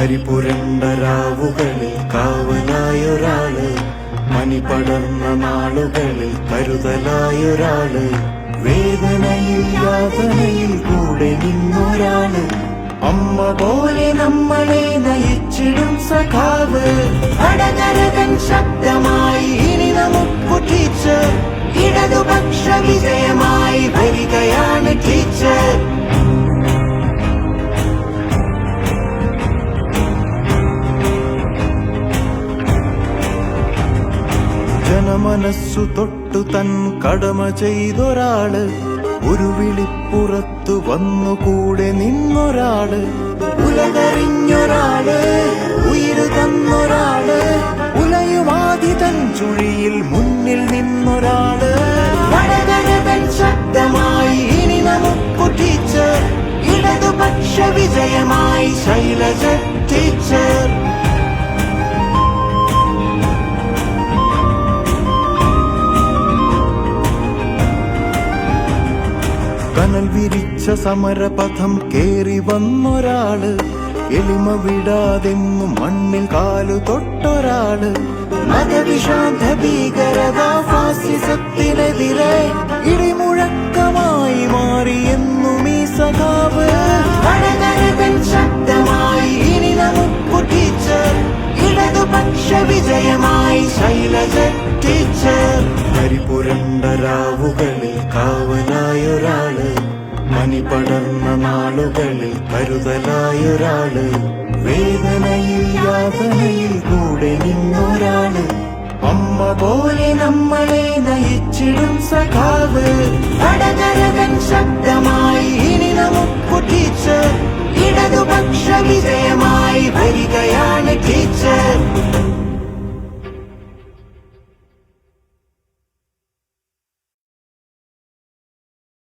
പരിപുരണ്ട രാവുകളിൽ കാവലായൊരാള്, മണി പടർന്ന നാളുകളിൽ കരുതലായൊരാള്, വേദനയിൽ യാതനയിൽ കൂടെ നിന്നൊരാള്, അമ്മ പോലെ നമ്മളെ നയിച്ചിടും സഖാവ്. അടകരകൻ ശബ്ദമായി ഇനി നമുക്കു ടീച്ചർ, ഇടതുപക്ഷ വിജയമായി വരികയാണ് ടീച്ചർ. ജനമനസ്സു തൊട്ടു തൻ കടമ ചെയ്തൊരാള്, ഒരു വിളിപ്പുറത്തു വന്നുകൂടെ നിന്നൊരാള്, ഉലകറിഞ്ഞൊരാള്, ഉയിരു തന്നൊരാള്, ഉലയുമാതി തൻ ചുഴിയിൽ മുന്നിൽ നിന്നൊരാള്. വടകരതൻ ശബ്ദമായി ഇനി നമുക്കു ടീച്ചർ, ഇടതുപക്ഷ വിജയമായി ശൈലജ ടീച്ചർ. കനൽ വിരിച്ച സമരപഥം കേറി വന്നൊരാള്, എളിമ വിടാതെന്നും മണ്ണിൽ കാലു തൊട്ടൊരാള്, മതവിഷാദ ഭീകരത ഫാസിസത്തിനെതിരെ ഇടിമുഴക്കമായി മാറിയെന്നും ഈ സഖാവ്. വടകരകൻ ശബ്ദമായി ഇനി നമുക്കു ടീച്ചർ, ഇടതുപക്ഷ വിജയമായി ശൈലജ ടീച്ചർ. പരിപുരണ്ട രാവുകളിൽ കാവലായൊരാള്, മണി പടർന്ന നാളുകളിൽ കരുതലായൊരാള്, വേദനയിൽ യാതനയിൽ കൂടെ നിന്നൊരാള്, അമ്മ പോലെ നമ്മളെ നയിച്ചിടും സഖാവ്. അടകരകൻ ശബ്ദമായി ഇനി നമുക്കു ടീച്ചർ, ഇടതുപക്ഷ വിജയമായി വരികയാണ് ടീച്ചർ.